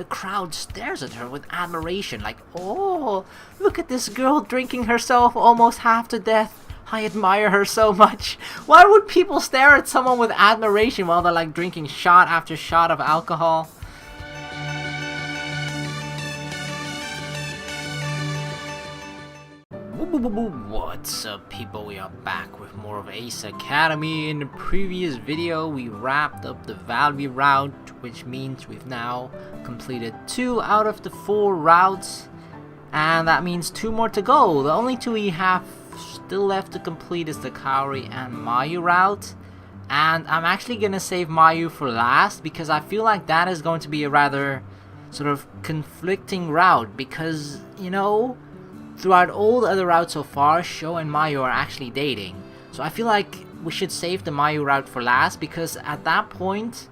The crowd stares at her with admiration, like, oh, look at this girl drinking herself almost half to death. I admire her so much. Why would people stare at someone with admiration while they're like drinking shot after shot of alcohol? What's up, people? We are back with more of Ace Academy. In the previous video we wrapped up the Valley route, which means we've now completed 2 out of the 4 routes, and that means 2 more to go. The only 2 we have still left to complete is the Kaori and Mayu route, and I'm actually gonna save Mayu for last because I feel like that is going to be a rather sort of conflicting route, because, you know, throughout all the other routes so far, Sho and Mayu are actually dating. So I feel like we should save the Mayu route for last, because at that point,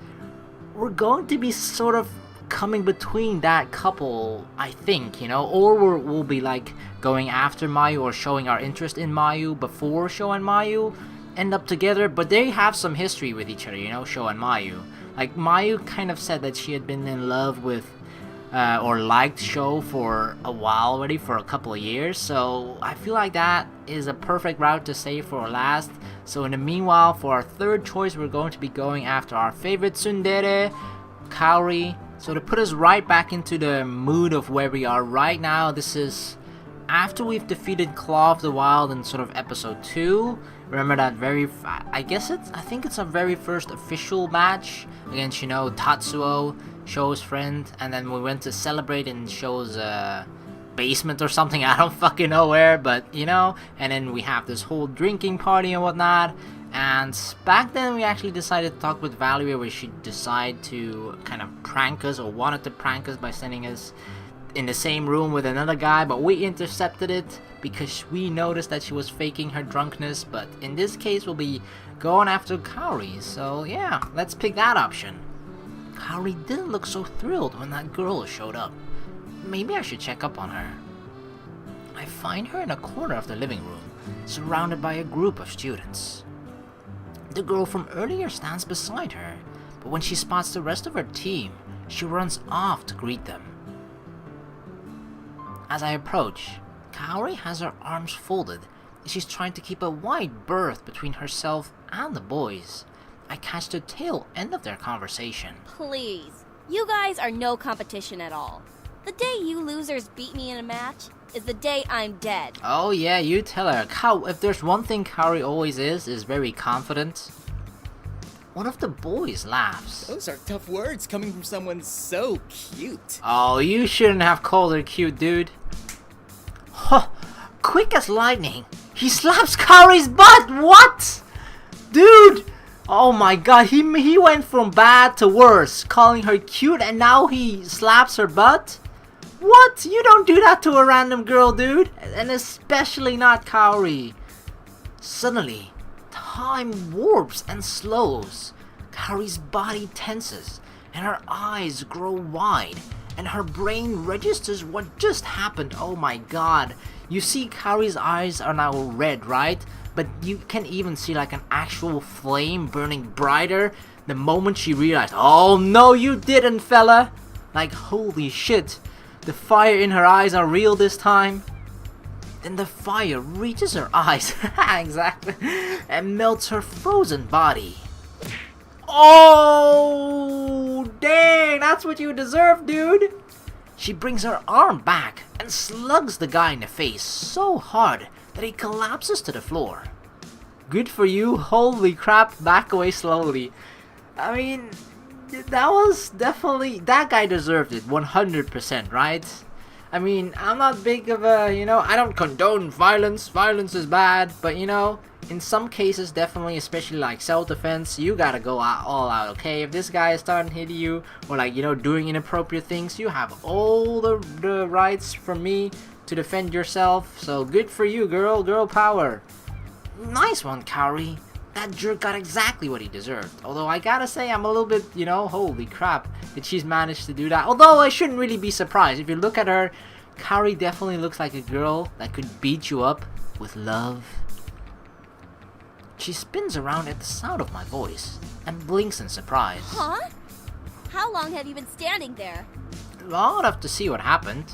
we're going to be sort of coming between that couple, I think, you know, or we'll be like going after Mayu or showing our interest in Mayu before Sho and Mayu end up together. But they have some history with each other, you know, Sho and Mayu. Like, Mayu kind of said that she had been in love with or liked Sho for a while already, for a couple of years, so I feel like that is a perfect route to save for last. So in the meanwhile, for our third choice, we're going to be going after our favorite tsundere, Kaori. So to put us right back into the mood of where we are right now, this is after we've defeated Claw of the Wild in sort of episode 2. Remember that I think it's our very first official match against, you know, Tatsuo, Sho's friend, and then we went to celebrate in Sho's basement or something, I don't fucking know where, but you know, and then we have this whole drinking party and whatnot. And back then we actually decided to talk with Valerie where she decided to kind of prank us, or wanted to prank us by sending us in the same room with another guy, but we intercepted it because we noticed that she was faking her drunkenness. But in this case we'll be going after Kaori, so yeah, let's pick that option. Kaori didn't look so thrilled when that girl showed up. Maybe I should check up on her. I find her in a corner of the living room, surrounded by a group of students. The girl from earlier stands beside her, but when she spots the rest of her team, she runs off to greet them. As I approach, Kaori has her arms folded, and she's trying to keep a wide berth between herself and the boys. I catch the tail end of their conversation. Please, you guys are no competition at all. The day you losers beat me in a match is the day I'm dead. Oh yeah, you tell her. If there's one thing Kaori always is very confident. One of the boys laughs. Those are tough words coming from someone so cute. Oh, you shouldn't have called her cute, dude. Huh, quick as lightning, he slaps Kaori's butt! What? Dude! Oh my god, he went from bad to worse, calling her cute, and now he slaps her butt? What? You don't do that to a random girl, dude. And especially not Kaori. Suddenly, time warps and slows. Kaori's body tenses, and her eyes grow wide, and her brain registers what just happened. Oh my god. You see Kaori's eyes are now red, right? But you can even see like an actual flame burning brighter the moment she realized, oh no you didn't, fella. Like, holy shit, the fire in her eyes are real this time. Then the fire reaches her eyes, exactly, and melts her frozen body. Oh dang, that's what you deserve, dude. She brings her arm back and slugs the guy in the face so hard that he collapses to the floor. Good for you, holy crap, back away slowly. I mean, that was definitely, that guy deserved it, 100%, right? I mean, I'm not big of a, you know, I don't condone violence is bad, but you know, in some cases definitely, especially like self-defense, you gotta go all out, okay? If this guy is starting hitting you, or like, you know, doing inappropriate things, you have all the rights from me to defend yourself, so good for you, girl power. Nice one, Kaori. That jerk got exactly what he deserved. Although I gotta say, I'm a little bit, you know, holy crap that she's managed to do that. Although I shouldn't really be surprised. If you look at her, Kaori definitely looks like a girl that could beat you up with love. She spins around at the sound of my voice and blinks in surprise. Huh? How long have you been standing there? long enough to see what happened.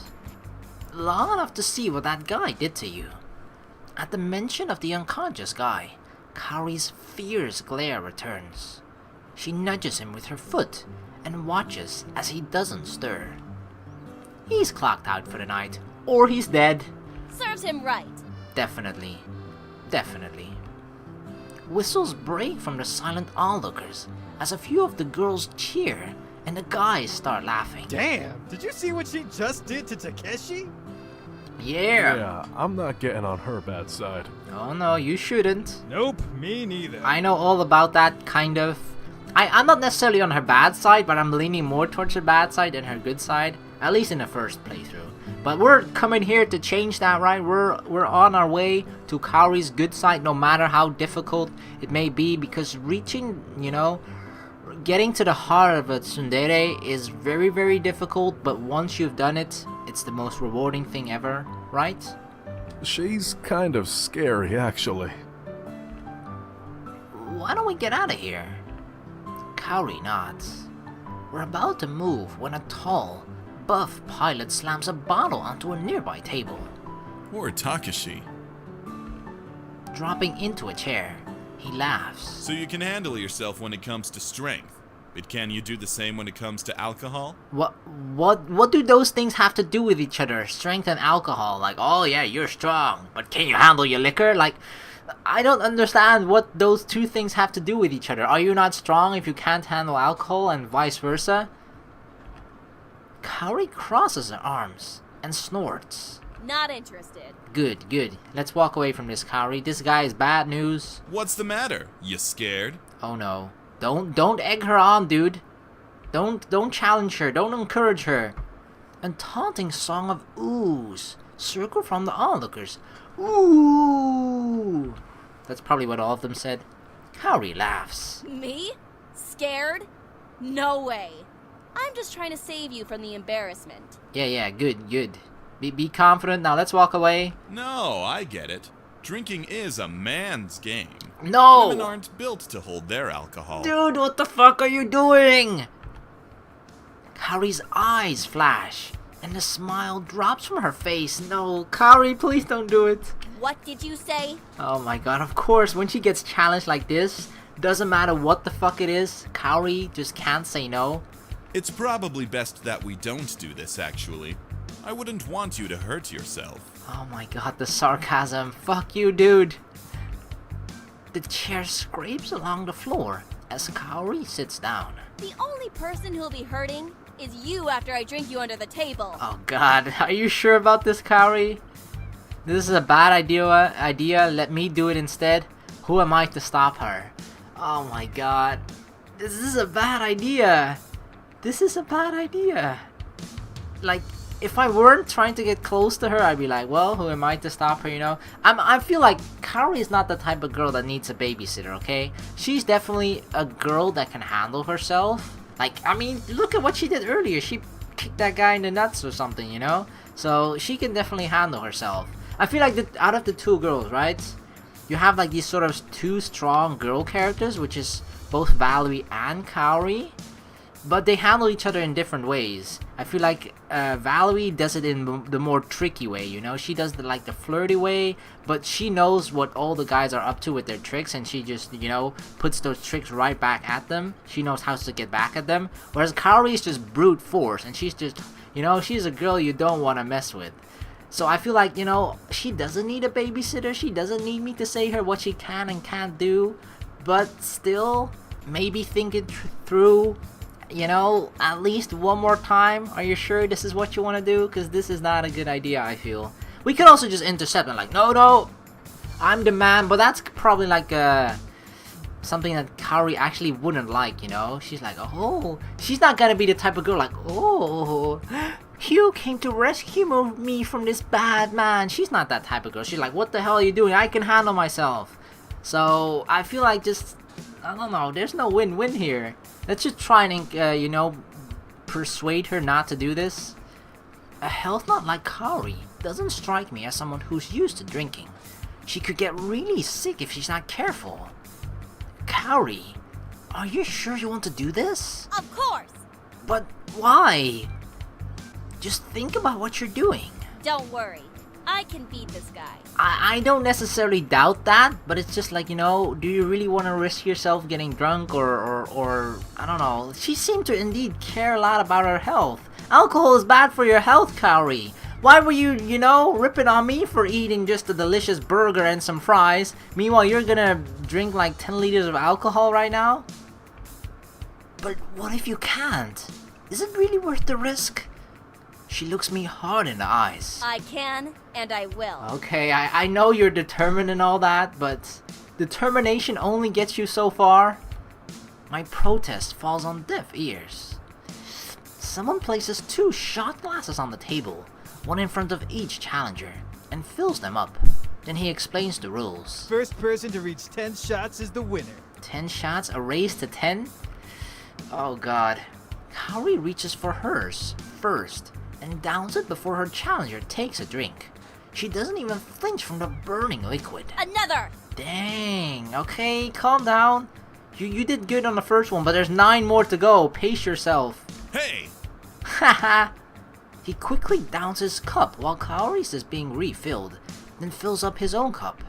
Long enough to see what that guy did to you. At the mention of the unconscious guy, Kaori's fierce glare returns. She nudges him with her foot and watches as he doesn't stir. He's clocked out for the night, or he's dead. Serves him right. Definitely. Definitely. Whistles break from the silent onlookers as a few of the girls cheer and the guys start laughing. Damn, did you see what she just did to Takeshi? Yeah. I'm not getting on her bad side. Oh no, you shouldn't. Nope, me neither. I know all about that, kind of. I'm not necessarily on her bad side, but I'm leaning more towards her bad side than her good side. At least in the first playthrough. But we're coming here to change that, right? We're on our way to Kaori's good side, no matter how difficult it may be, because reaching, getting to the heart of a tsundere is very, very difficult, but once you've done it, it's the most rewarding thing ever, right? She's kind of scary, actually. Why don't we get out of here? Kaori nods. We're about to move when a tall, buff pilot slams a bottle onto a nearby table. Or Takeshi. Dropping into a chair, he laughs. So you can handle yourself when it comes to strength. But can you do the same when it comes to alcohol? What do those things have to do with each other? Strength and alcohol. Like, oh yeah, you're strong, but can you handle your liquor? Like, I don't understand what those two things have to do with each other. Are you not strong if you can't handle alcohol and vice versa? Kaori crosses her arms and snorts. Not interested. Good, good. Let's walk away from this, Kaori. This guy is bad news. What's the matter? You scared? Oh no. Don't egg her on, dude. Don't challenge her. Don't encourage her. A taunting song of oohs circle from the onlookers. Ooh. That's probably what all of them said. Kaori laughs. Me? Scared? No way. I'm just trying to save you from the embarrassment. Yeah, good. Be confident. Now let's walk away. No, I get it. Drinking is a man's game. No! Women aren't built to hold their alcohol. Dude, what the fuck are you doing? Kaori's eyes flash, and the smile drops from her face. No, Kaori, please don't do it. What did you say? Oh my god, of course, when she gets challenged like this, doesn't matter what the fuck it is, Kaori just can't say no. It's probably best that we don't do this, actually. I wouldn't want you to hurt yourself. Oh my god, the sarcasm. Fuck you, dude. The chair scrapes along the floor as Kaori sits down. The only person who'll be hurting is you after I drink you under the table. Oh god, are you sure about this, Kaori? This is a bad idea. Let me do it instead. Who am I to stop her? Oh my god. This is a bad idea. This is a bad idea. Like, if I weren't trying to get close to her, I'd be like, well, who am I to stop her, I feel like Kaori is not the type of girl that needs a babysitter, okay? She's definitely a girl that can handle herself. Like, I mean, look at what she did earlier. She kicked that guy in the nuts or something, So she can definitely handle herself. I feel like out of the two girls, right? You have like these sort of two strong girl characters, which is both Valerie and Kaori. But they handle each other in different ways. I feel like Valerie does it in the more tricky way, She does the flirty way, but she knows what all the guys are up to with their tricks, and she just, puts those tricks right back at them. She knows how to get back at them. Whereas Kaori is just brute force, and she's just, she's a girl you don't want to mess with. So I feel like, she doesn't need a babysitter. She doesn't need me to say her what she can and can't do. But still, maybe think it through. At least one more time. Are you sure this is what you want to do? Because this is not a good idea, I feel. We could also just intercept and no, I'm the man. But that's probably something that Kaori actually wouldn't like, She's like, oh, she's not gonna be the type of girl like, oh, you came to rescue me from this bad man. She's not that type of girl. She's like, what the hell are you doing? I can handle myself. So I feel like just, I don't know, there's no win-win here. Let's just try and, persuade her not to do this. A health nut like Kaori doesn't strike me as someone who's used to drinking. She could get really sick if she's not careful. Kaori, are you sure you want to do this? Of course. But why? Just think about what you're doing. Don't worry. I can beat this guy. I don't necessarily doubt that, but it's just like, do you really want to risk yourself getting drunk or I don't know. She seemed to indeed care a lot about her health. Alcohol is bad for your health, Kaori. Why were you, ripping on me for eating just a delicious burger and some fries? Meanwhile, you're gonna drink like 10 liters of alcohol right now? But what if you can't? Is it really worth the risk? She looks me hard in the eyes. I can, and I will. Okay, I know you're determined and all that, but determination only gets you so far. My protest falls on deaf ears. Someone places 2 shot glasses on the table, one in front of each challenger, and fills them up. Then he explains the rules. First person to reach 10 shots is the winner. 10 shots, a race to 10? Oh god. Kaori reaches for hers first, and downs it before her challenger takes a drink. She doesn't even flinch from the burning liquid. Another! Dang, okay, calm down. You did good on the first one, but there's 9 more to go. Pace yourself. Hey! Haha! He quickly downs his cup while Kaori's is being refilled, then fills up his own cup.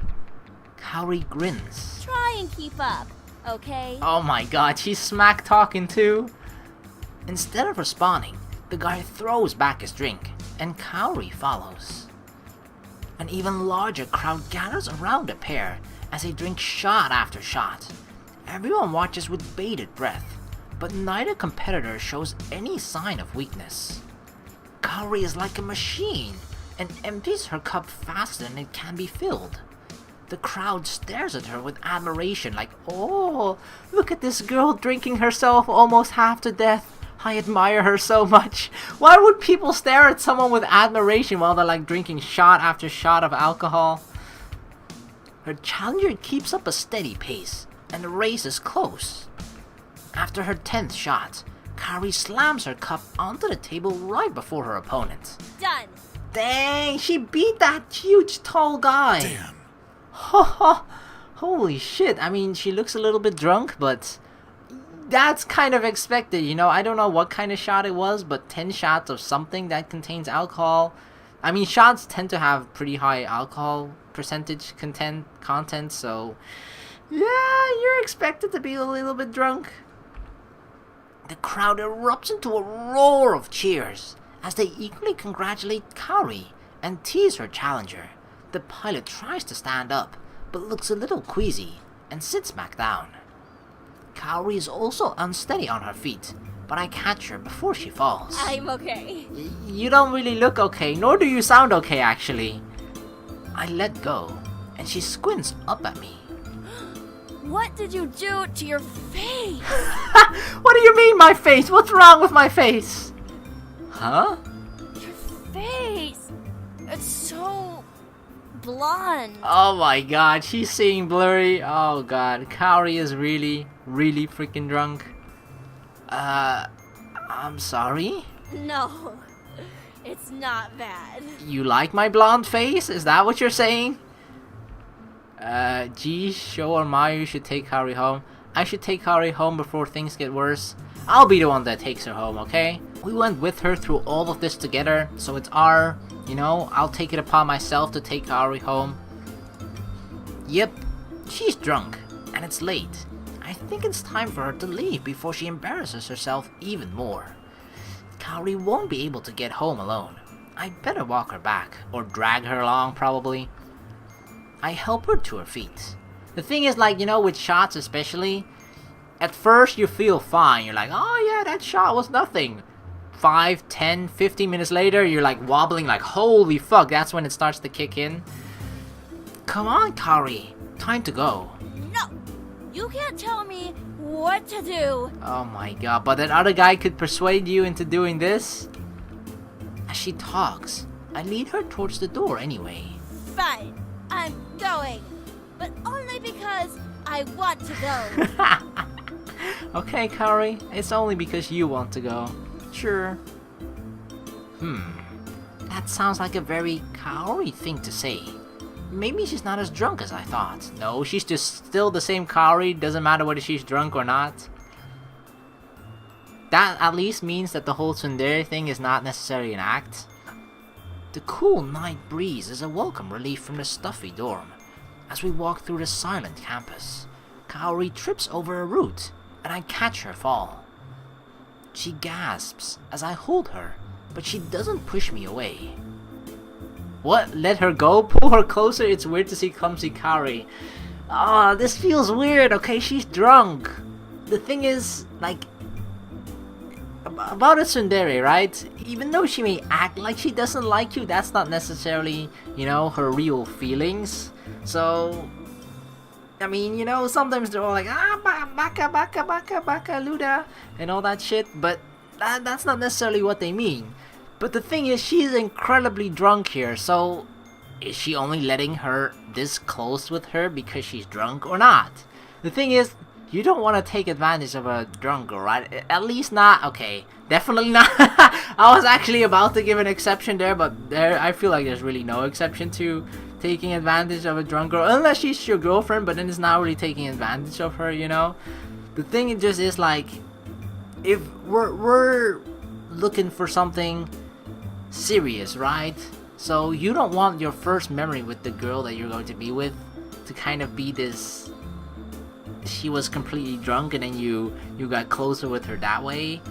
Kaori grins. Try and keep up, okay? Oh my god, she's smack talking too. Instead of responding, the guy throws back his drink, and Kaori follows. An even larger crowd gathers around the pair as they drink shot after shot. Everyone watches with bated breath, but neither competitor shows any sign of weakness. Kaori is like a machine and empties her cup faster than it can be filled. The crowd stares at her with admiration like, oh, look at this girl drinking herself almost half to death. I admire her so much. Why would people stare at someone with admiration while they're like drinking shot after shot of alcohol? Her challenger keeps up a steady pace, and the race is close. After her 10th shot, Kaori slams her cup onto the table right before her opponent. Done! Dang, she beat that huge tall guy. Damn. Holy shit, I mean, she looks a little bit drunk, but that's kind of expected, I don't know what kind of shot it was, but 10 shots of something that contains alcohol. I mean, shots tend to have pretty high alcohol percentage content, so yeah, you're expected to be a little bit drunk. The crowd erupts into a roar of cheers as they eagerly congratulate Kaori and tease her challenger. The pilot tries to stand up, but looks a little queasy and sits back down. Kaori is also unsteady on her feet, but I catch her before she falls. I'm okay. You don't really look okay, nor do you sound okay actually. I let go, and she squints up at me. What did you do to your face? What do you mean my face? What's wrong with my face? Huh? Your face! It's so blonde. Oh my god, she's seeing blurry. Oh god, Kaori is really freaking drunk. I'm sorry? No, it's not bad. You like my blonde face? Is that what you're saying? Geez, Sho or Mayu should take Kaori home. I should take Kaori home before things get worse. I'll be the one that takes her home, okay? We went with her through all of this together, so it's I'll take it upon myself to take Kaori home. Yep, she's drunk, and it's late. I think it's time for her to leave before she embarrasses herself even more. Kaori won't be able to get home alone. I'd better walk her back, or drag her along probably. I help her to her feet. The thing is, with shots especially, at first you feel fine. You're like, oh yeah, that shot was nothing. 5, 10, 15 minutes later, you're like wobbling like, holy fuck, that's when it starts to kick in. Come on, Kaori, time to go. No! You can't tell me what to do. Oh my god, but that other guy could persuade you into doing this? As she talks, I lead her towards the door anyway. Fine, I'm going. But only because I want to go. Okay, Kaori, it's only because you want to go. Sure. That sounds like a very Kaori thing to say. Maybe she's not as drunk as I thought. No, she's just still the same Kaori, doesn't matter whether she's drunk or not. that at least means that the whole tsundere thing is not necessarily an act. The cool night breeze is a welcome relief from the stuffy dorm. As we walk through the silent campus, Kaori trips over a root, and I catch her fall. She gasps as I hold her, but she doesn't push me away. What? Let her go? Pull her closer? It's weird to see clumsy Kaori. Ah, this feels weird, okay? She's drunk. The thing is, like, about a tsundere, right? Even though she may act like she doesn't like you, that's not necessarily, you know, her real feelings. So, I mean, you know, sometimes they're all like, baka, baka, baka, baka, luda, and all that shit, but that's not necessarily what they mean. But the thing is, she's incredibly drunk here, so is she only letting her this close with her because she's drunk or not? The thing is, you don't want to take advantage of a drunk girl, right? At least not, okay, definitely not. I was actually about to give an exception there, but I feel like there's really no exception to taking advantage of a drunk girl, unless she's your girlfriend, but then it's not really taking advantage of her, you know? The thing just is like, if we're looking for something serious, right? So you don't want your first memory with the girl that you're going to be with to kind of be this, she was completely drunk and then you got closer with her that way.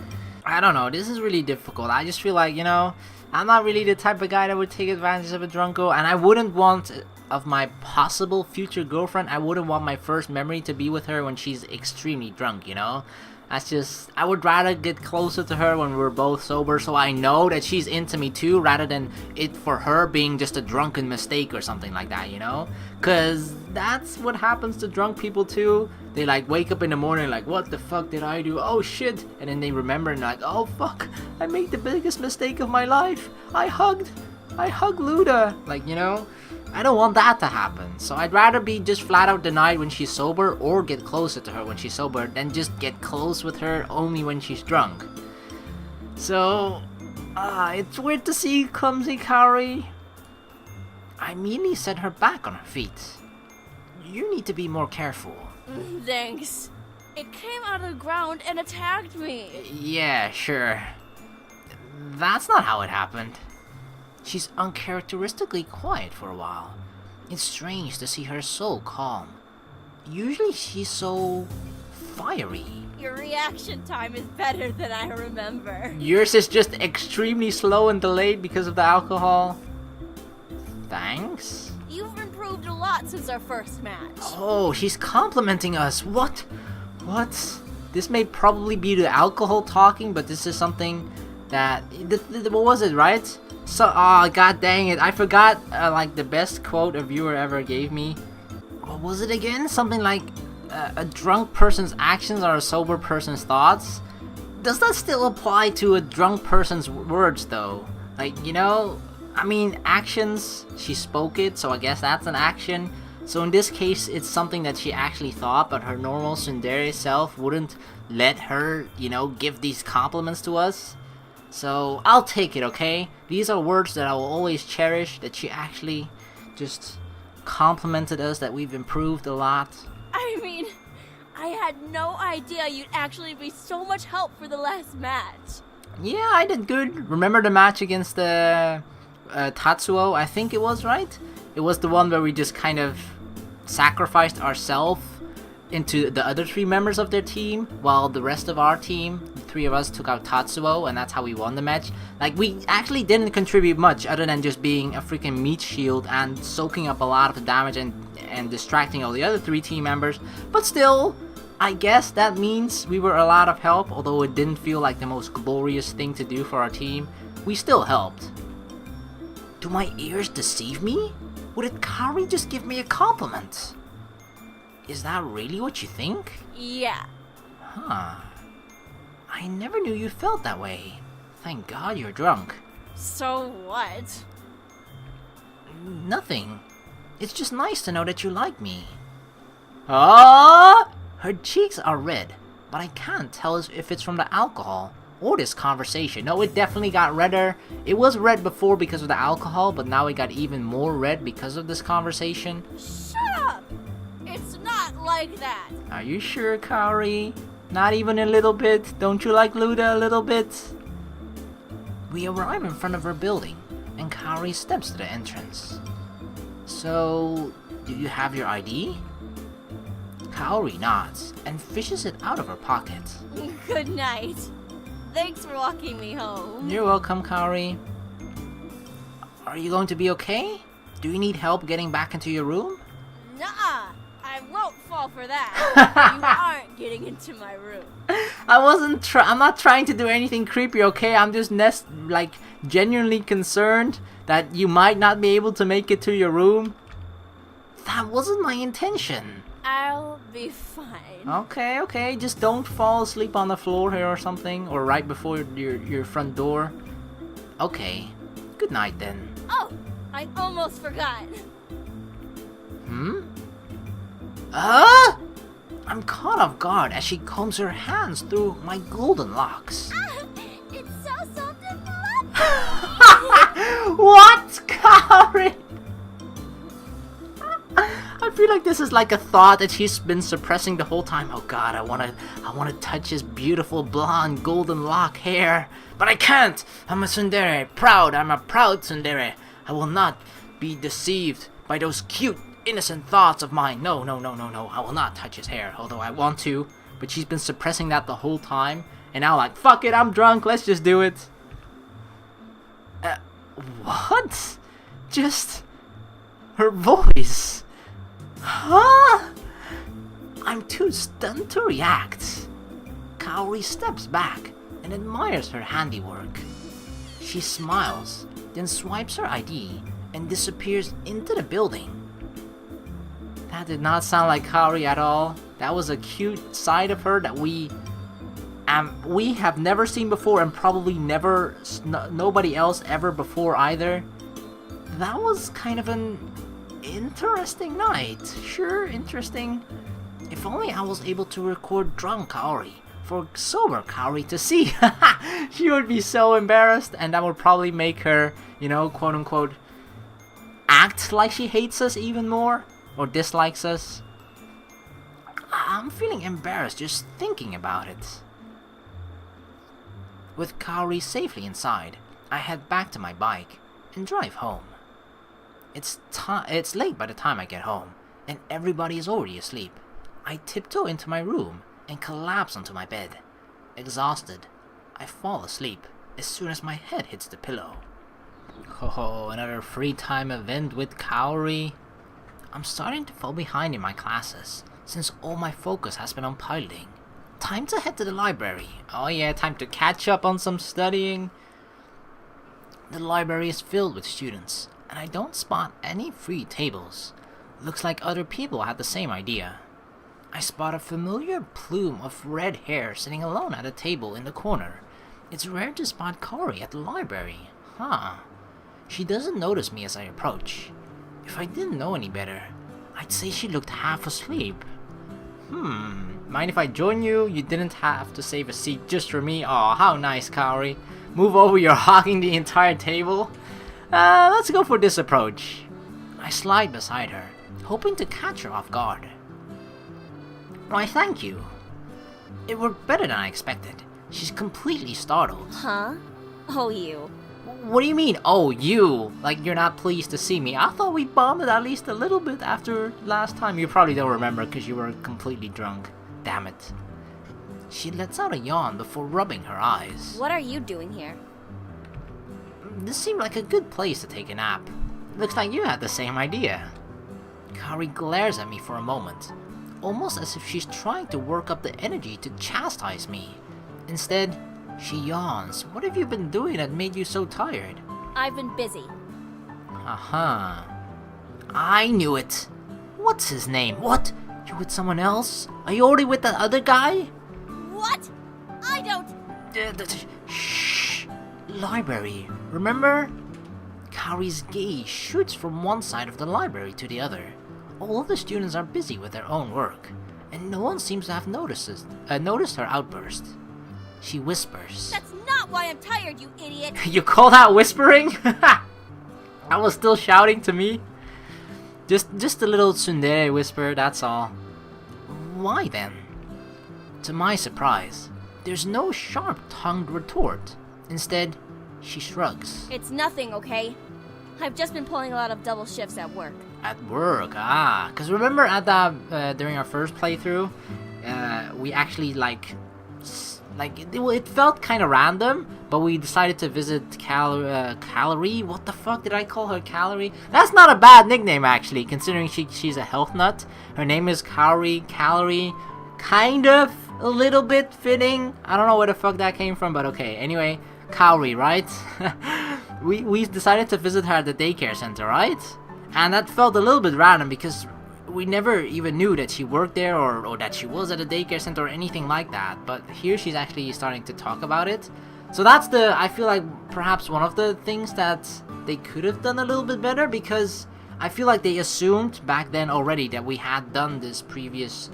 I don't know, this is really difficult. I just feel like, you know, I'm not really the type of guy that would take advantage of a drunk girl, and I wouldn't want, of my possible future girlfriend, I wouldn't want my first memory to be with her when she's extremely drunk, you know? That's just, I would rather get closer to her when we're both sober, so I know that she's into me too, rather than it for her being just a drunken mistake or something like that, you know? Cause that's what happens to drunk people too. They like wake up in the morning like, what the fuck did I do? Oh shit! And then they remember and like, oh fuck, I made the biggest mistake of my life. I hugged Luda. Like, you know? I don't want that to happen, so I'd rather be just flat out denied when she's sober or get closer to her when she's sober than just get close with her only when she's drunk. So, it's weird to see clumsy Kaori. I immediately set her back on her feet. You need to be more careful. Thanks. It came out of the ground and attacked me. Yeah, sure. That's not how it happened. She's uncharacteristically quiet for a while. It's strange to see her so calm. Usually she's so fiery. Your reaction time is better than I remember. Yours is just extremely slow and delayed because of the alcohol. Thanks? You've improved a lot since our first match. Oh, she's complimenting us. What? This may probably be the alcohol talking, but this is something that... what was it, right? So, god dang it, I forgot, like, the best quote a viewer ever gave me. What was it again? Something like, a drunk person's actions are a sober person's thoughts? Does that still apply to a drunk person's words, though? Like, you know, I mean, actions, she spoke it, so I guess that's an action. So in this case, it's something that she actually thought, but her normal tsundere self wouldn't let her, you know, give these compliments to us. So, I'll take it, okay? These are words that I will always cherish, that she actually just complimented us, that we've improved a lot. I mean, I had no idea you'd actually be so much help for the last match. Yeah, I did good. Remember the match against the Tatsuo, I think it was, right? It was the one where we just kind of sacrificed ourselves into the other three members of their team, while the rest of our team, the three of us, took out Tatsuo, and that's how we won the match. Like, we actually didn't contribute much other than just being a freaking meat shield and soaking up a lot of the damage and distracting all the other three team members. But still, I guess that means we were a lot of help, although it didn't feel like the most glorious thing to do for our team. We still helped. Do my ears deceive me? Or did Kaori just give me a compliment? Is that really what you think? Yeah. Huh. I never knew you felt that way. Thank God you're drunk. So what? Nothing. It's just nice to know that you like me. Ah! Her cheeks are red, but I can't tell if it's from the alcohol or this conversation. No, it definitely got redder. It was red before because of the alcohol, but now it got even more red because of this conversation. Shut up! It's not like that. Are you sure, Kaori? Not even a little bit? Don't you like Luda a little bit? We arrive in front of her building, and Kaori steps to the entrance. So, do you have your ID? Kaori nods and fishes it out of her pocket. Good night. Thanks for walking me home. You're welcome, Kaori. Are you going to be okay? Do you need help getting back into your room? Nuh-uh. I won't fall for that. You aren't getting into my room. I'm not trying to do anything creepy, okay? I'm just genuinely concerned that you might not be able to make it to your room. That wasn't my intention. I'll be fine. Okay. Just don't fall asleep on the floor here or something, or right before your front door. Okay. Good night then. Oh, I almost forgot. I'm caught off guard as she combs her hands through my golden locks. It's so soft and fluffy. What, Kaori? I feel like this is like a thought that she's been suppressing the whole time. Oh God, I wanna touch his beautiful blonde golden lock hair, but I can't. I'm a tsundere, I'm a proud tsundere. I will not be deceived by those cute, innocent thoughts of mine. No. I will not touch his hair, although I want to. But she's been suppressing that the whole time, and now like, fuck it, I'm drunk. Let's just do it. What? Just her voice. Huh? I'm too stunned to react. Kaori steps back and admires her handiwork. She smiles, then swipes her ID and disappears into the building. That did not sound like Kaori at all. That was a cute side of her that we have never seen before, and probably nobody else ever before either. That was kind of an interesting night. Sure, interesting. If only I was able to record drunk Kaori for sober Kaori to see. She would be so embarrassed, and that would probably make her, quote unquote, act like she hates us even more or dislikes us. I'm feeling embarrassed just thinking about it. With Kaori safely inside, I head back to my bike and drive home. It's late by the time I get home, and everybody is already asleep. I tiptoe into my room and collapse onto my bed. Exhausted, I fall asleep as soon as my head hits the pillow. Oh, another free time event with Kaori. I'm starting to fall behind in my classes, since all my focus has been on piloting. Time to head to the library. Oh yeah, time to catch up on some studying. The library is filled with students, and I don't spot any free tables. Looks like other people had the same idea. I spot a familiar plume of red hair sitting alone at a table in the corner. It's rare to spot Kaori at the library. Huh. She doesn't notice me as I approach. If I didn't know any better, I'd say she looked half asleep. Mind if I join you? You didn't have to save a seat just for me. Aw, how nice, Kaori. Move over, you're hogging the entire table. Let's go for this approach. I slide beside her, hoping to catch her off guard. Why, thank you. It worked better than I expected. She's completely startled. Huh? Oh, you. What do you mean, oh, you? Like you're not pleased to see me? I thought we bonded at least a little bit after last time. You probably don't remember because you were completely drunk. Damn it. She lets out a yawn before rubbing her eyes. What are you doing here? This seemed like a good place to take a nap. Looks like you had the same idea. Kaori glares at me for a moment, almost as if she's trying to work up the energy to chastise me. Instead, she yawns. What have you been doing that made you so tired? I've been busy. Uh-huh. I knew it. What's his name? What? You with someone else? Are you already with that other guy? What? I don't... Shh. Library. Remember? Kaori's gaze shoots from one side of the library to the other. All of the students are busy with their own work, and no one seems to have noticed her outburst. She whispers. That's not why I'm tired, you idiot! You call that whispering? I was still shouting to me. Just a little tsundere whisper, that's all. Why then? To my surprise, there's no sharp-tongued retort. Instead, she shrugs. It's nothing, okay? I've just been pulling a lot of double shifts at work. At work, because remember at that during our first playthrough, we actually it felt kind of random, but we decided to visit Kaori. What the fuck did I call her, Kaori? That's not a bad nickname actually, considering she's a health nut. Her name is Kaori. Kind of a little bit fitting. I don't know where the fuck that came from, but okay. Anyway, Kaori, right? we decided to visit her at the daycare center, right? And that felt a little bit random because we never even knew that she worked there or that she was at a daycare center or anything like that. But here she's actually starting to talk about it. So that's I feel like perhaps one of the things that they could have done a little bit better, because I feel like they assumed back then already that we had done this previous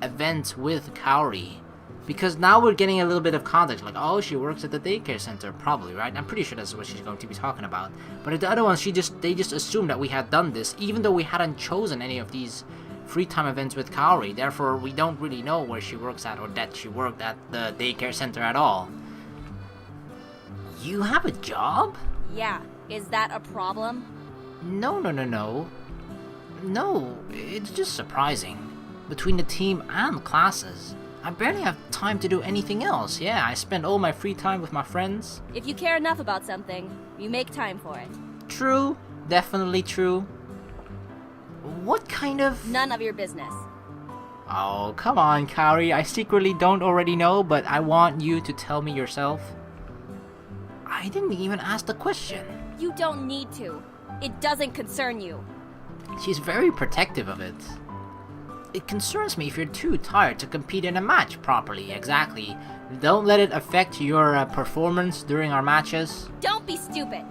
event with Kaori. Because now we're getting a little bit of context, like, oh, she works at the daycare center, probably, right? I'm pretty sure that's what she's going to be talking about. But at the other ones, they just assumed that we had done this, even though we hadn't chosen any of these free time events with Kaori. Therefore, we don't really know where she works at or that she worked at the daycare center at all. You have a job? Yeah, is that a problem? No. No, it's just surprising. Between the team and classes, I barely have time to do anything else. Yeah, I spend all my free time with my friends. If you care enough about something, you make time for it. True, definitely true. What kind of... None of your business. Oh, come on, Kaori. I secretly don't already know, but I want you to tell me yourself. I didn't even ask the question. You don't need to. It doesn't concern you. She's very protective of it. It concerns me if you're too tired to compete in a match properly, exactly. Don't let it affect your performance during our matches. Don't be stupid.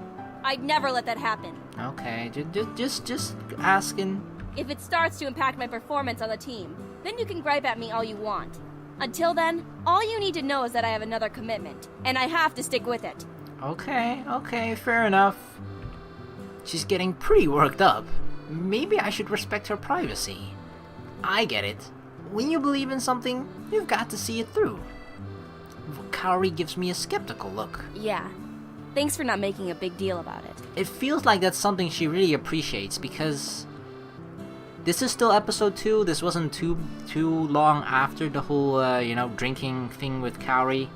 I'd never let that happen. Okay, just asking. If it starts to impact my performance on the team, then you can gripe at me all you want. Until then, all you need to know is that I have another commitment, and I have to stick with it. Okay, fair enough. She's getting pretty worked up. Maybe I should respect her privacy. I get it. When you believe in something, you've got to see it through. Kaori gives me a skeptical look. Yeah. Thanks for not making a big deal about it. It feels like that's something she really appreciates, because this is still episode 2. This wasn't too long after the whole, drinking thing with Kaori.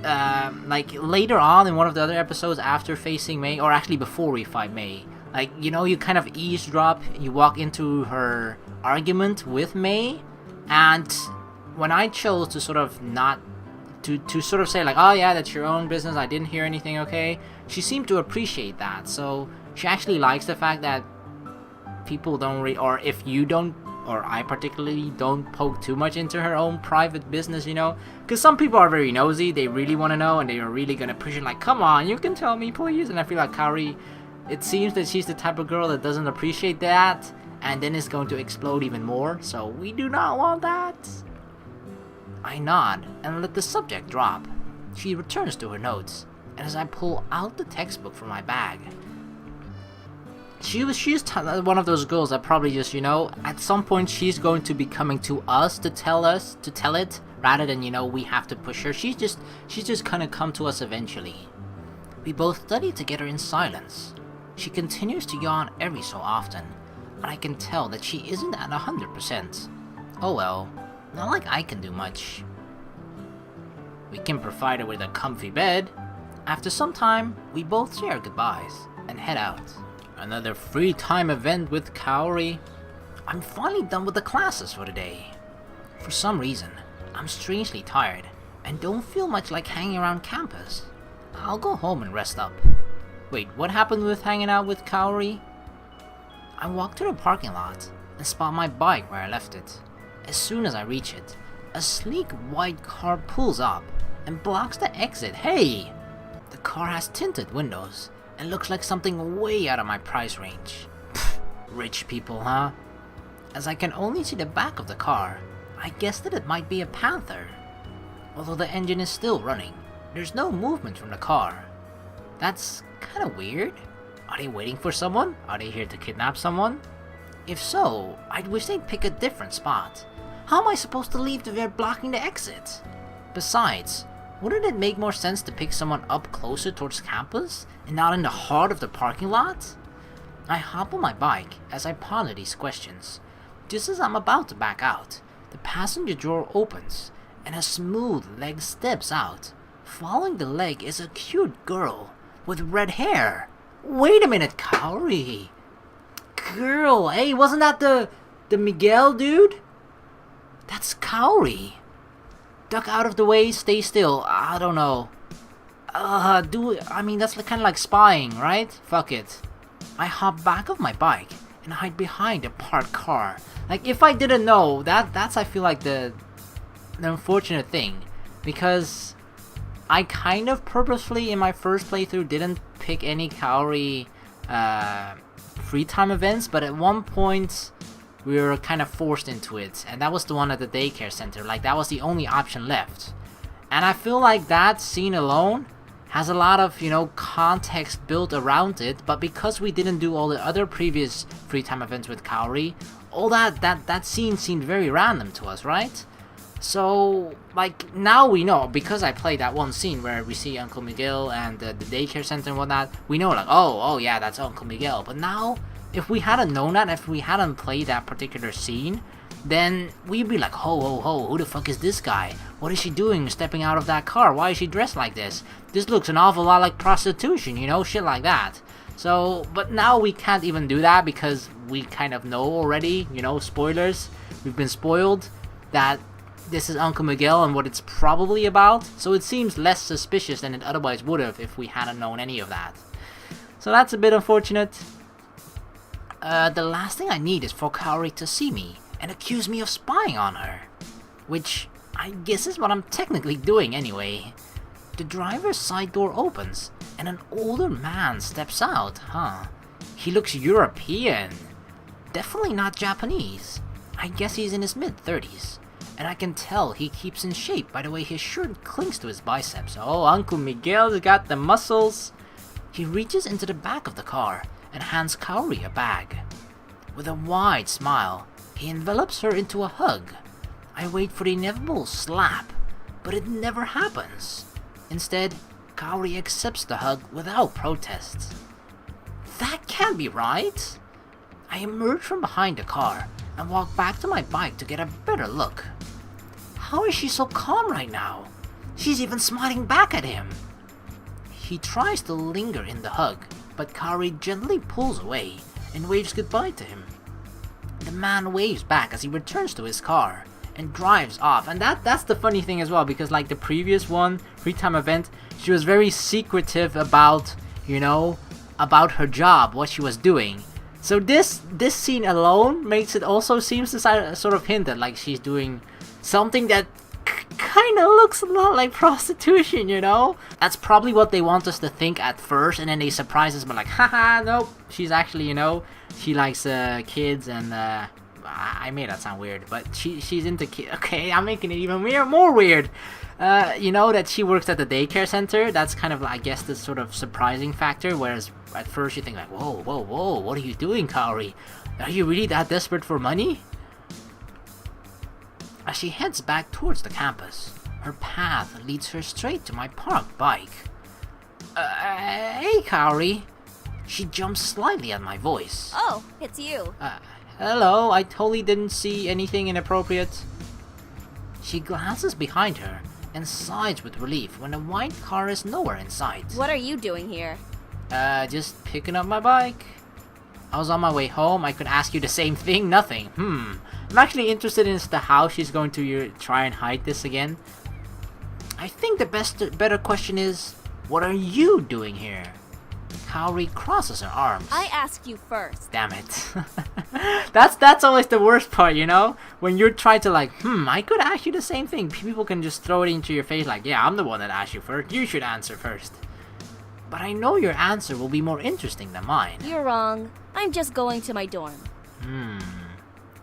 Later on in one of the other episodes after facing Mei, or actually before we fight Mei, you kind of eavesdrop, you walk into her argument with Mei, and when I chose to sort of not to sort of say like, oh yeah, that's your own business, I didn't hear anything, okay, she seemed to appreciate that. So she actually likes the fact that people don't or if you don't, or I particularly don't poke too much into her own private business, because some people are very nosy, they really want to know, and they are really gonna push it like, come on, you can tell me please. And I feel like Kaori, it seems that she's the type of girl that doesn't appreciate that, and then it's going to explode even more, so we do not want that. I nod and let the subject drop. She returns to her notes, and as I pull out the textbook from my bag, she's one of those girls that probably just, at some point she's going to be coming to us to tell it, rather than, we have to push her. She's just gonna come to us eventually. We both study together in silence. She continues to yawn every so often, and I can tell that she isn't at 100%. Oh well, not like I can do much. We can provide her with a comfy bed. After some time, we both say our goodbyes and head out. Another free time event with Kaori. I'm finally done with the classes for the day. For some reason, I'm strangely tired and don't feel much like hanging around campus. I'll go home and rest up. Wait, what happened with hanging out with Kaori? I walk to the parking lot and spot my bike where I left it. As soon as I reach it, a sleek white car pulls up and blocks the exit. Hey! The car has tinted windows and looks like something way out of my price range. Pfft, rich people, huh? As I can only see the back of the car, I guess that it might be a Panther. Although the engine is still running, there's no movement from the car. That's kinda weird. Are they waiting for someone? Are they here to kidnap someone? If so, I'd wish they'd pick a different spot. How am I supposed to leave if they're blocking the exit? Besides, wouldn't it make more sense to pick someone up closer towards campus and not in the heart of the parking lot? I hop on my bike as I ponder these questions. Just as I'm about to back out, the passenger door opens and a smooth leg steps out. Following the leg is a cute girl with red hair. Wait a minute, Kaori. Girl, hey, wasn't that the Miguel dude? That's Kaori. Duck out of the way, stay still. I don't know. That's kind of like spying, right? Fuck it. I hop back of my bike and hide behind a parked car. Like, if I didn't know, that's I feel like the unfortunate thing, because I kind of purposefully in my first playthrough didn't pick any Kaori free time events, but at one point we were kind of forced into it, and that was the one at the daycare center. Like, that was the only option left, and I feel like that scene alone has a lot of, context built around it, but because we didn't do all the other previous free time events with Kaori, all that scene seemed very random to us, right? So, like, now we know, because I played that one scene where we see Uncle Miguel and the daycare center and whatnot, we know, like, oh yeah, that's Uncle Miguel. But now, if we hadn't known that, if we hadn't played that particular scene, then we'd be like, ho, who the fuck is this guy? What is she doing stepping out of that car? Why is she dressed like this? This looks an awful lot like prostitution, shit like that. So, but now we can't even do that because we kind of know already, spoilers. We've been spoiled that this is Uncle Miguel and what it's probably about, so it seems less suspicious than it otherwise would have if we hadn't known any of that. So that's a bit unfortunate. The last thing I need is for Kaori to see me and accuse me of spying on her, which I guess is what I'm technically doing anyway. The driver's side door opens and an older man steps out, He looks European. Definitely not Japanese. I guess he's in his mid-30s. And I can tell he keeps in shape by the way his shirt clings to his biceps. Oh, Uncle Miguel's got the muscles. He reaches into the back of the car and hands Kaori a bag. With a wide smile, he envelops her into a hug. I wait for the inevitable slap, but it never happens. Instead, Kaori accepts the hug without protest. That can't be right. I emerge from behind the car and walk back to my bike to get a better look. How is she so calm right now? She's even smiling back at him. He tries to linger in the hug, but Kaori gently pulls away and waves goodbye to him. The man waves back as he returns to his car and drives off. And that's the funny thing as well, because like the previous one, free time event, she was very secretive about, about her job, what she was doing. So this scene alone makes it also seems to sort of hint that like she's doing something that kind of looks a lot like prostitution, That's probably what they want us to think at first, and then they surprise us by like, haha, nope, she's actually, she likes kids, and I made that sound weird, but she's into kids. Okay, I'm making it even more weird. That she works at the daycare center. That's kind of, I guess, the sort of surprising factor, whereas at first you think like, whoa, what are you doing, Kaori? Are you really that desperate for money? As she heads back towards the campus, her path leads her straight to my parked bike. Hey, Kaori. She jumps slightly at my voice. Oh, it's you. Hello, I totally didn't see anything inappropriate. She glances behind her and sighs with relief when the white car is nowhere in sight. What are you doing here? Just picking up my bike. I was on my way home. I could ask you the same thing. Nothing. I'm actually interested in how she's going to try and hide this again. I think the better question is, what are you doing here? Kaori crosses her arms. I asked you first. Damn it. That's always the worst part, When you're trying to I could ask you the same thing. People can just throw it into your face like, yeah, I'm the one that asked you first. You should answer first. But I know your answer will be more interesting than mine. You're wrong. I'm just going to my dorm.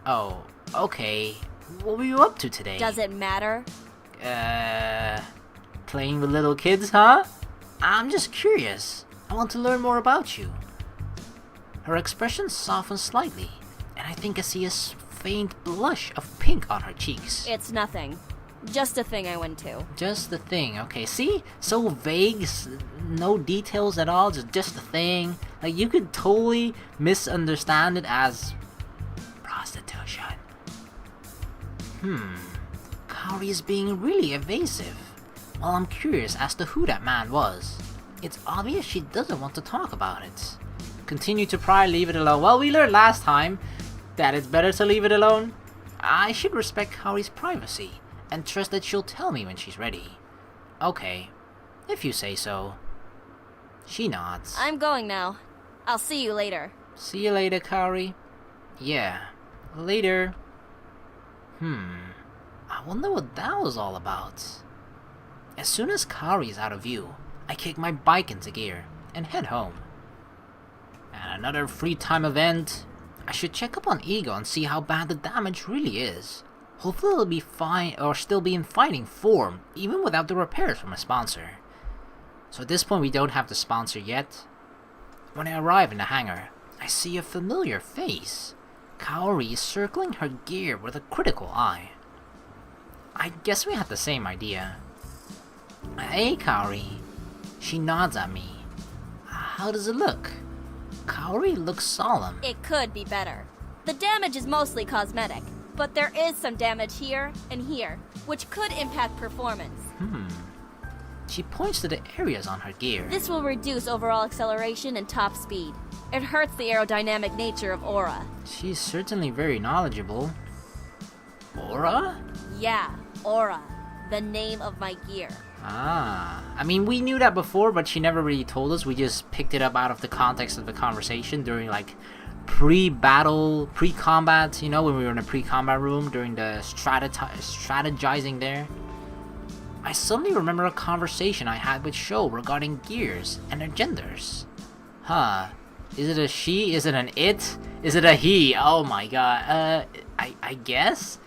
Oh, okay. What were you up to today? Does it matter? Playing with little kids, huh? I'm just curious. I want to learn more about you. Her expression softens slightly, and I think I see a faint blush of pink on her cheeks. It's nothing. Just a thing I went to. Just the thing, okay. See? So vague, no details at all, just a thing. Like, you could totally misunderstand it as prostitution. Kaori is being really evasive. Well, I'm curious as to who that man was. It's obvious she doesn't want to talk about it. Continue to pry, leave it alone. Well, we learned last time that it's better to leave it alone. I should respect Kaori's privacy and trust that she'll tell me when she's ready. Okay, if you say so. She nods. I'm going now. I'll see you later. See you later, Kaori. Yeah, later. I wonder what that was all about. As soon as Kaori is out of view, I kick my bike into gear and head home. And another free time event. I should check up on Ego and see how bad the damage really is. Hopefully it'll be fine or still be in fighting form, even without the repairs from a sponsor. So at this point we don't have the sponsor yet. When I arrive in the hangar, I see a familiar face. Kaori is circling her gear with a critical eye. I guess we had the same idea. Hey Kaori. She nods at me. How does it look? Kaori looks solemn. It could be better. The damage is mostly cosmetic, but there is some damage here and here, which could impact performance. She points to the areas on her gear. This will reduce overall acceleration and top speed. It hurts the aerodynamic nature of Aura. She's certainly very knowledgeable. Aura? Yeah, Aura. The name of my gear. I mean, we knew that before, but she never really told us. We just picked it up out of the context of the conversation during, like, pre-battle, pre-combat, you know, when we were in a pre-combat room during the strategizing there. I suddenly remember a conversation I had with Sho regarding gears and their genders. Is it a she? Is it an it? Is it a he? Oh my god. I guess?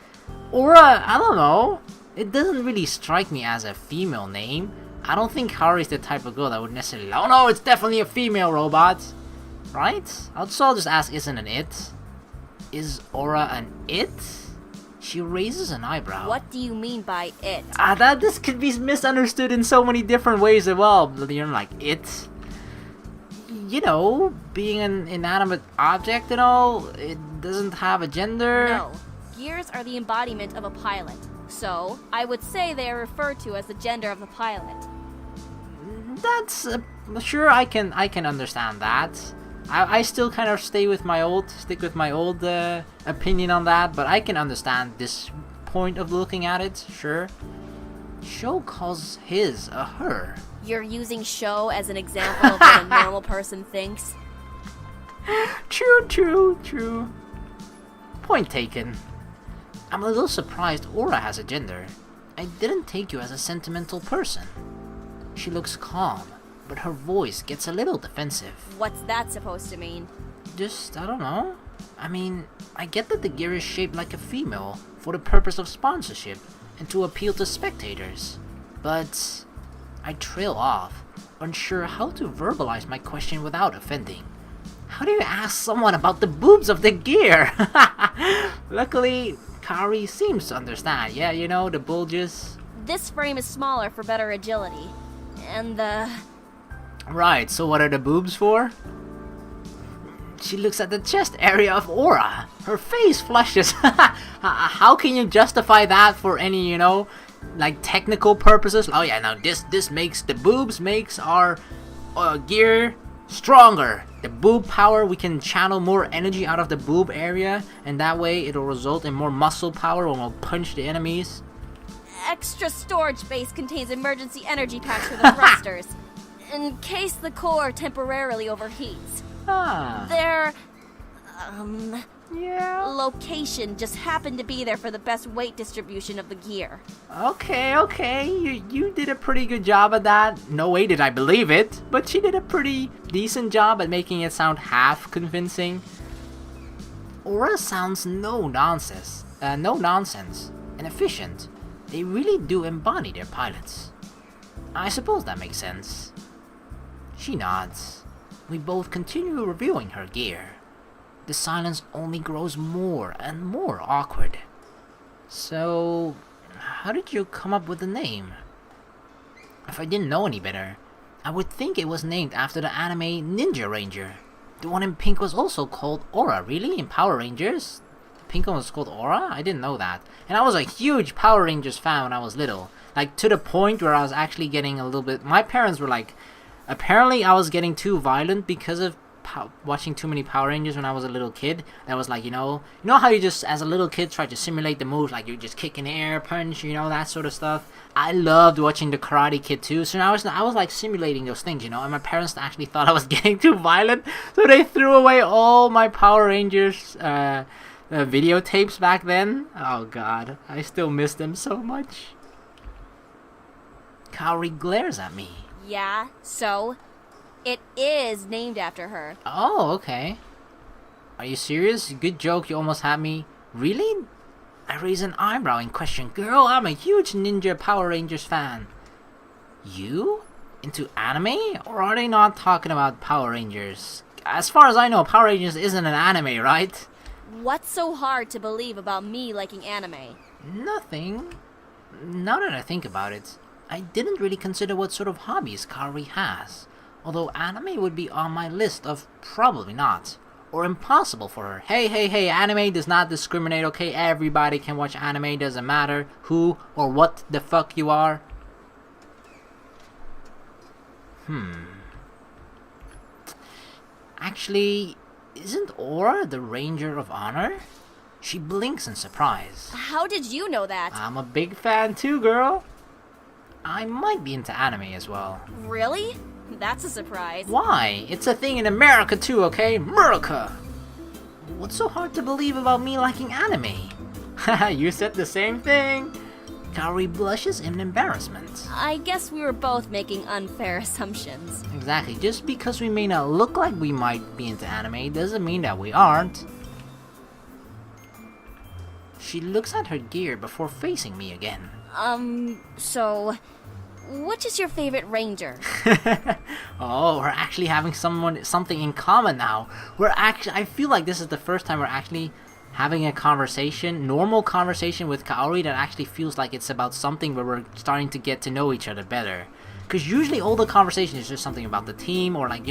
Aura, I don't know. It doesn't really strike me as a female name. I don't think Kaori's the type of girl that would necessarily, oh no, it's definitely a female robot. Right? I'll just ask, isn't an it? Is Aura an it? She raises an eyebrow. What do you mean by it? This could be misunderstood in so many different ways as well. You know, like it. You know, being an inanimate object and all, it doesn't have a gender. No. Gears are the embodiment of a pilot. So, I would say they are referred to as the gender of the pilot. That's sure I can understand that. I still kind of stick with my old opinion on that, but I can understand this point of looking at it. Sure. Sho calls his a her. You're using Sho as an example of what a normal person thinks. True. Point taken. I'm a little surprised Aura has a gender. I didn't take you as a sentimental person. She looks calm, but her voice gets a little defensive. What's that supposed to mean? Just, I don't know. I mean, I get that the gear is shaped like a female for the purpose of sponsorship and to appeal to spectators. But I trail off, unsure how to verbalize my question without offending. How do you ask someone about the boobs of the gear? Luckily, Kaori seems to understand. Yeah, you know, the bulges. This frame is smaller for better agility. And Right, so what are the boobs for? She looks at the chest area of Aura. Her face flushes. How can you justify that for any, you know, like technical purposes? Oh yeah, now this makes the boobs makes our gear stronger. The boob power, we can channel more energy out of the boob area, and that way it'll result in more muscle power when we'll punch the enemies. extra storage space contains emergency energy packs for the thrusters, in case the core temporarily overheats. Their location just happened to be there for the best weight distribution of the gear. Okay, you did a pretty good job at that. No way did I believe it, but she did a pretty decent job at making it sound half convincing. Aura sounds no nonsense, and efficient. They really do embody their pilots. I suppose that makes sense. She nods. We both continue reviewing her gear. the silence only grows more and more awkward. So, how did you come up with the name? If I didn't know any better, I would think it was named after the anime Ninja Ranger. The one in pink was also called Aura, really? In Power Rangers? The pink one was called Aura? I didn't know that. And I was a huge Power Rangers fan when I was little. Like, to the point where I was actually getting a little bit... My parents were like... Apparently I was getting too violent because of watching too many Power Rangers when I was a little kid. That was like, you know how you just, as a little kid, try to simulate the moves, like you're just kicking air, punch, that sort of stuff. I loved watching the Karate Kid too, so I was like simulating those things, and my parents actually thought I was getting too violent, so they threw away all my Power Rangers videotapes back then. Oh god, I still miss them so much. Kaori glares at me. Yeah, so? It is named after her. Oh, okay. Are you serious? Good joke, you almost had me. Really? I raise an eyebrow and question, girl, I'm a huge Ninja Power Rangers fan. You? Into anime? Or are they not talking about Power Rangers? As far as I know, Power Rangers isn't an anime, right? What's so hard to believe about me liking anime? Nothing. Now that I think about it, I didn't really consider what sort of hobbies Kaori has. Although anime would be on my list of probably not. Or impossible for her. Hey, anime does not discriminate, okay? Everybody can watch anime, doesn't matter who or what the fuck you are. Actually, isn't Aura the Ranger of Honor? She blinks in surprise. How did you know that? I'm a big fan too, girl. I might be into anime as well. Really? That's a surprise. Why? It's a thing in America too, okay? America! What's so hard to believe about me liking anime? Haha, you said the same thing! Kaori blushes in embarrassment. I guess we were both making unfair assumptions. Exactly, just because we may not look like we might be into anime doesn't mean that we aren't. She looks at her gear before facing me again. So... which is your favorite ranger? Oh, we're actually having something in common now. I feel like this is the first time we're actually having a conversation, normal conversation with Kaori that actually feels like it's about something where we're starting to get to know each other better. Because usually all the conversation is just something about the team or like,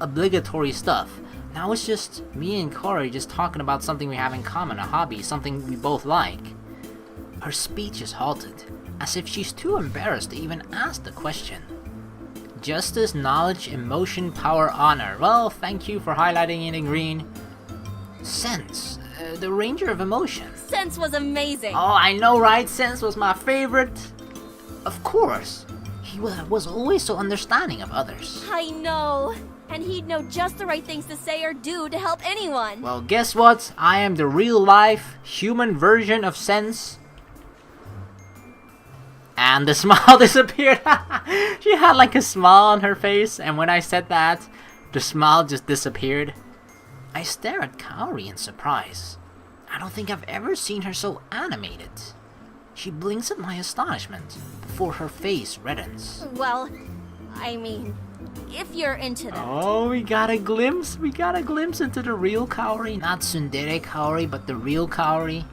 obligatory stuff. Now it's just me and Kaori just talking about something we have in common, a hobby, something we both like. Her speech is halted, as if she's too embarrassed to even ask the question. Justice, knowledge, emotion, power, honor. Well, thank you for highlighting it in green. Sense, the Ranger of Emotion. Sense was amazing. Oh, I know, right? Sense was my favorite. Of course. He was always so understanding of others. I know. And he'd know just the right things to say or do to help anyone. Well, guess what? I am the real-life, human version of Sense. And the smile disappeared. She had like a smile on her face, and when I said that, the smile just disappeared. I stare at Kaori in surprise. I don't think I've ever seen her so animated. She blinks at my astonishment before her face reddens. Well, I mean, if you're into that. Oh, we got a glimpse into the real Kaori. Not tsundere Kaori, but the real Kaori.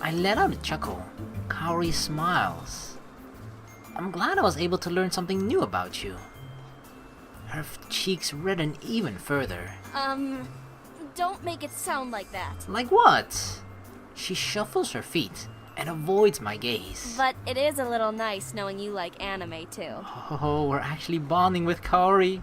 I let out a chuckle. Kaori smiles. I'm glad I was able to learn something new about you. Her cheeks redden even further. Don't make it sound like that. Like what? She shuffles her feet and avoids my gaze. But it is a little nice knowing you like anime too. Oh, we're actually bonding with Kaori.